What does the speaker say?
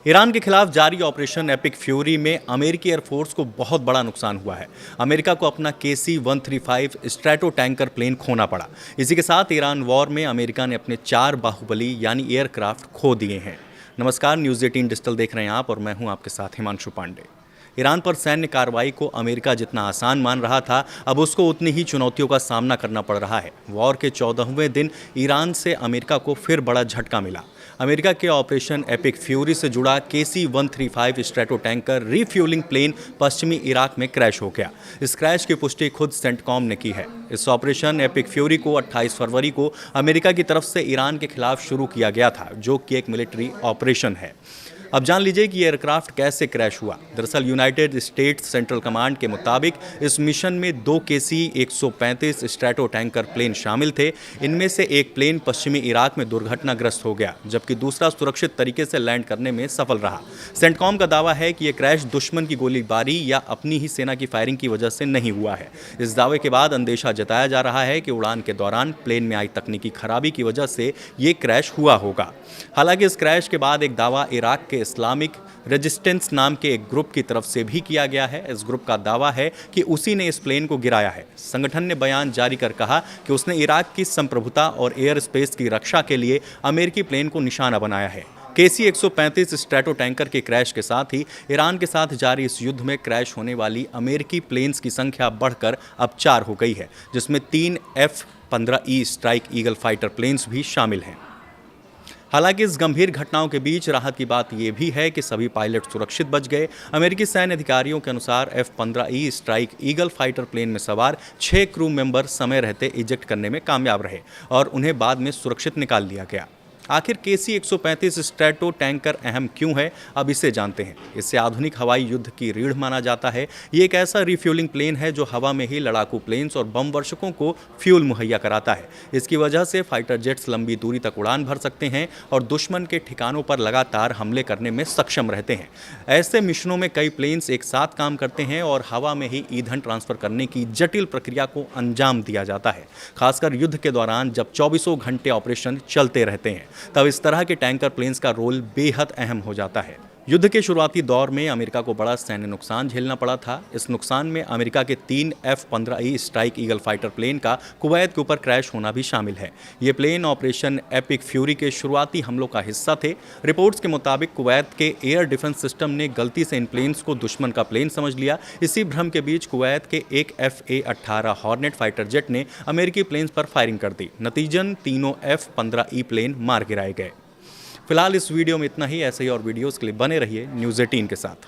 Iran के खिलाफ जारी ऑपरेशन एपिक फ्यूरी में अमेरिकी एयरफोर्स को बहुत बड़ा नुकसान हुआ है। अमेरिका को अपना KC-135 स्ट्रैटो टैंकर प्लेन खोना पड़ा। इसी के साथ ईरान वॉर में अमेरिका ने अपने 4 बाहुबली यानी एयरक्राफ्ट खो दिए हैं। नमस्कार, न्यूज़ 18 डिजिटल देख रहे हैं आप और मैं हूं आपके साथ हिमांशु पांडे। ईरान पर सैन्य कार्रवाई को अमेरिका जितना आसान मान रहा था, अब उसको उतनी ही चुनौतियों का सामना करना पड़ रहा है। वॉर के 14वें दिन ईरान से अमेरिका को फिर बड़ा झटका मिला। अमेरिका के ऑपरेशन एपिक फ्यूरी से जुड़ा KC-135 Stratotanker refuelling plane पश्चिमी इराक में क्रैश हो गया। इस क्रैश की पुष्टि खुद सेंटकॉम ने की है। इस ऑपरेशन एपिक फ्यूरी को 28 फरवरी को अमेरिका की तरफ से ईरान के खिलाफ शुरू किया गया था, जो कि एक मिलिट्री ऑपरेशन है। अब जान लीजिए कि एयरक्राफ्ट कैसे क्रैश हुआ। दरअसल यूनाइटेड स्टेट्स सेंट्रल कमांड के मुताबिक इस मिशन में 2 KC-135 स्ट्रैटो टैंकर प्लेन शामिल थे। इनमें से एक प्लेन पश्चिमी इराक में दुर्घटनाग्रस्त हो गया, जबकि दूसरा सुरक्षित तरीके से लैंड करने में सफल रहा। सेंटकॉम का दावा है कि यह क्रैश दुश्मन की गोलीबारी या अपनी ही सेना की फायरिंग की वजह से नहीं हुआ है। इस दावे के बाद अंदेशा जताया जा रहा है कि उड़ान के दौरान प्लेन में आई तकनीकी खराबी की वजह से ये क्रैश हुआ होगा। हालांकि इस क्रैश के बाद एक दावा इराक के इस्लामिक रेजिस्टेंस नाम के एक ग्रुप की तरफ से भी किया गया है। इस ग्रुप का दावा है कि उसी ने इस प्लेन को गिराया है। संगठन ने बयान जारी कर कहा कि उसने इराक की संप्रभुता और एयर स्पेस की रक्षा के लिए अमेरिकी प्लेन को निशाना बनाया है। KC-135 स्ट्रैटो टैंकर के क्रैश के साथ ही ईरान के साथ जारी इस युद्ध में क्रैश होने वाली अमेरिकी प्लेन्स की संख्या बढ़कर अब 4 हो गई है, जिसमें 3 F-15E Strike Eagle fighter planes भी शामिल हैं। हालांकि इस गंभीर घटनाओं के बीच राहत की बात यह भी है कि सभी पायलट सुरक्षित बच गए। अमेरिकी सैन्य अधिकारियों के अनुसार F-15E Strike Eagle fighter plane में सवार 6 क्रू मेंबर समय रहते इजेक्ट करने में कामयाब रहे और उन्हें बाद में सुरक्षित निकाल लिया गया। आखिर KC-135 स्ट्रैटो टैंकर अहम क्यों है, अब इसे जानते हैं। इससे आधुनिक हवाई युद्ध की रीढ़ माना जाता है। ये एक ऐसा रिफ्यूलिंग प्लेन है जो हवा में ही लड़ाकू प्लेन्स और बम वर्षकों को फ्यूल मुहैया कराता है। इसकी वजह से फाइटर जेट्स लंबी दूरी तक उड़ान भर सकते हैं और दुश्मन के ठिकानों पर लगातार हमले करने में सक्षम रहते हैं। ऐसे मिशनों में कई प्लेन्स एक साथ काम करते हैं और हवा में ही ईंधन ट्रांसफर करने की जटिल प्रक्रिया को अंजाम दिया जाता है, खासकर युद्ध के दौरान जब 24 घंटे ऑपरेशन चलते रहते हैं। तब इस तरह के टैंकर प्लेन्स का रोल बेहद अहम हो जाता है। युद्ध के शुरुआती दौर में अमेरिका को बड़ा सैन्य नुकसान झेलना पड़ा था। इस नुकसान में अमेरिका के 3 F-15E Strike Eagle fighter plane का कुवैत के ऊपर क्रैश होना भी शामिल है। ये प्लेन ऑपरेशन एपिक फ्यूरी के शुरुआती हमलों का हिस्सा थे। रिपोर्ट्स के मुताबिक कुवैत के एयर डिफेंस सिस्टम ने गलती से इन प्लेन्स को दुश्मन का प्लेन समझ लिया। इसी भ्रम के बीच कुवैत के एक FA-18 हॉर्नेट फाइटर जेट ने अमेरिकी प्लेन्स पर फायरिंग कर दी। नतीजन तीनों F-15E प्लेन मार गिराए गए। फिलहाल इस वीडियो में इतना ही। ऐसे ही और वीडियोस के लिए बने रहिए न्यूज़ 18 के साथ।